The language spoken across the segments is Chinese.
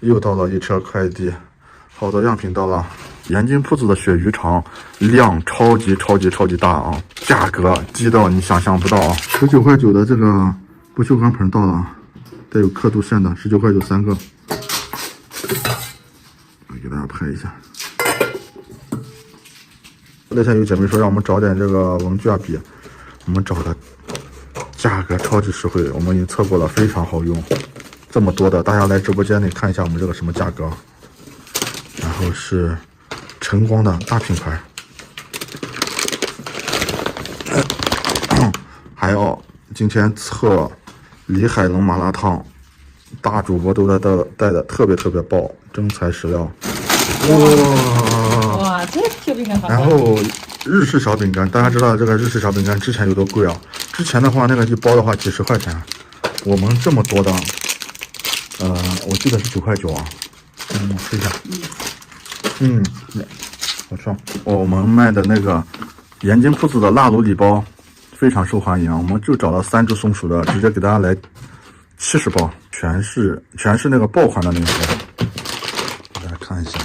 又到了一车快递，好多样品到了。盐津铺子的鳕鱼肠量超级大啊，价格低到你想象不到啊！19块9的这个不锈钢盆到了啊，带有刻度线的，19块9 3个。我给大家拍一下。那天有姐妹说让我们找点这个文具啊笔，我们找的价格超级实惠，我们已经测过了，非常好用。这么多的，大家来直播间里看一下我们这个什么价格。然后是晨光的大品牌，还有今天测李海龙麻辣烫，大主播都带的特别爆，真材实料。哇，这小饼干好。然后日式小饼干，大家知道这个日式小饼干之前有多贵啊？之前的话那个一包的话几10块钱，我们这么多的，我记得是9块9啊。我试一下。好吃。我们卖的那个盐津铺子的辣炉礼包非常受欢迎，我们就找了3只松鼠的，直接给大家来70包，全是那个爆款的那种。大家看一下，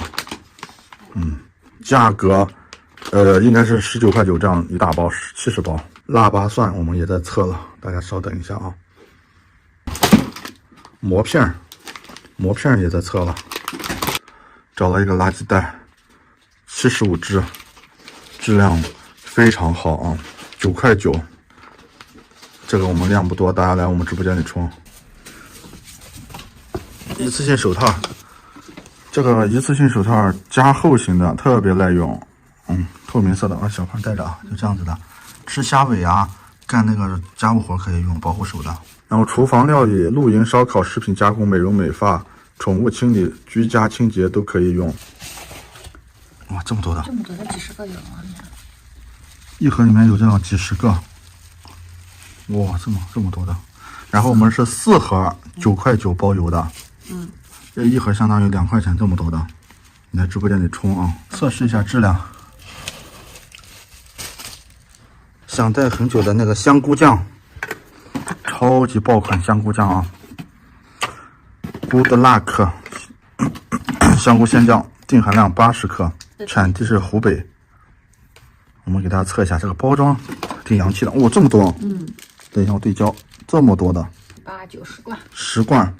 价格应该是19块9这样一大包，70包。腊八蒜我们也在测了，大家稍等一下啊。馍片也在测了，找了一个垃圾袋，75只，质量非常好啊，9块9。这个我们量不多，大家来我们直播间里冲。一次性手套，这个一次性手套加厚型的，特别耐用。透明色的，小胖戴着啊，就这样子的，吃虾尾啊，干那个家务活可以用，保护手的。然后厨房料理、露营、烧烤、食品加工、美容美发、宠物清理、居家清洁都可以用。哇，这么多的！这么多的，几十个有啊！一盒里面有这样几10个。哇，这么多的。然后我们是4盒9块9包邮的。这一盒相当于2块钱，这么多的。你来直播间里冲啊，测试一下质量。想带很久的那个香菇酱，超级爆款香菇酱啊 ！Good Luck 香菇鲜酱，净含量80克，产地是湖北。我们给大家测一下这个包装，挺洋气的。这么多。等一下我对焦，这么多的。8、9、10罐。10罐。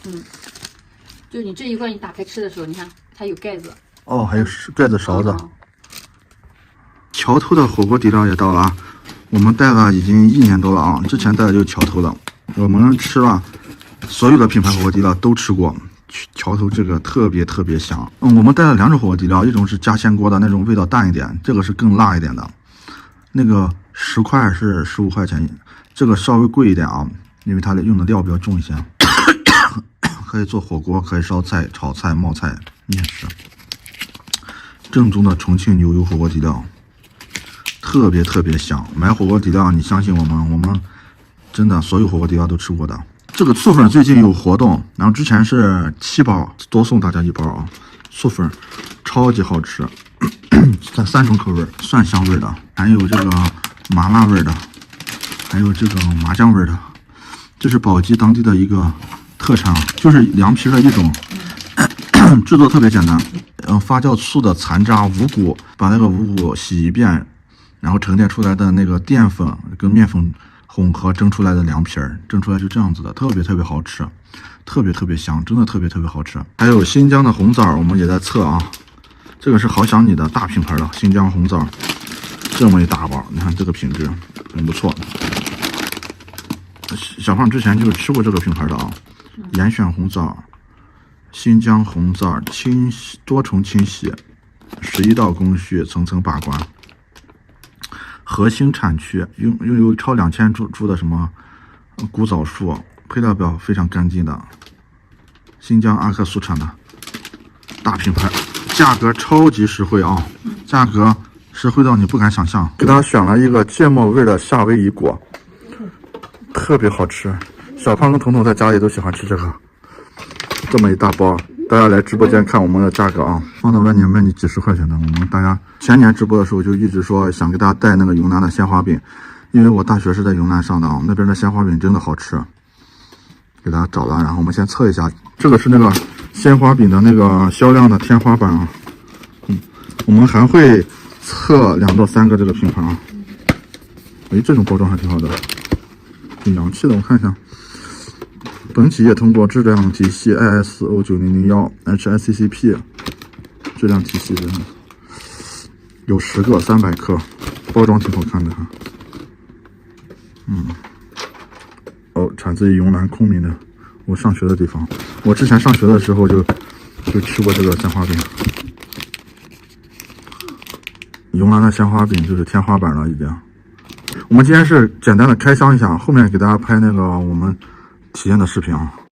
就你这一罐，你打开吃的时候，你看它有盖子。还有盖子、勺子。桥头的火锅底料也到了啊。我们带了已经1年多了啊，之前带的就是桥头的，我们吃了所有的品牌火锅底料都吃过，桥头这个特别香。我们带了2种火锅底料，一种是加鲜锅的那种，味道淡一点，这个是更辣一点的，那个10块是15块钱，这个稍微贵一点啊，因为它用的料比较重一些。可以做火锅，可以烧菜、炒菜、冒菜、面食。正宗的重庆牛油火锅底料。特别香，买火锅底料你相信我们真的所有火锅底料都吃过的。这个醋粉最近有活动，然后之前是7包，多送大家1包啊。醋粉超级好吃，这3种口味，蒜香味的，还有这个麻辣味的，还有这个麻酱味的。这是宝鸡当地的一个特产，就是凉皮的一种，制作特别简单，发酵醋的残渣五谷，把那个五谷洗一遍。然后沉淀出来的那个淀粉跟面粉混合蒸出来的凉皮儿，蒸出来就这样子的，特别好吃，特别香，真的特别好吃。还有新疆的红枣，我们也在测啊，这个是好想你的大品牌的新疆红枣，这么一大包，你看这个品质很不错。小胖之前就吃过这个品牌的啊，严选红枣，新疆红枣多重清洗，11道工序，层层把关。核心产区拥有超2000株的什么古枣树，配料表非常干净的，新疆阿克苏产的大品牌，价格超级实惠啊！价格实惠到你不敢想象。给大家选了一个芥末味的夏威夷果，特别好吃。小胖跟彤彤在家里都喜欢吃这个，这么一大包。大家来直播间看我们的价格啊，放到外面卖你几10块钱的。我们大家前年直播的时候就一直说想给大家带那个云南的鲜花饼，因为我大学是在云南上的啊，那边的鲜花饼真的好吃，给大家找了。然后我们先测一下，这个是那个鲜花饼的那个销量的天花板啊。我们还会测2到3个这个拼盘啊。哎，这种包装还挺好的，挺洋气的。我看一下，本企业通过质量体系 ISO 9001 HACCP 质量体系的，有10个300克，包装挺好看的哈。产自于云南昆明的，我上学的地方。我之前上学的时候就吃过这个鲜花饼。云南的鲜花饼就是天花板了已经。我们今天是简单的开箱一下，后面给大家拍那个我们体验的视频啊。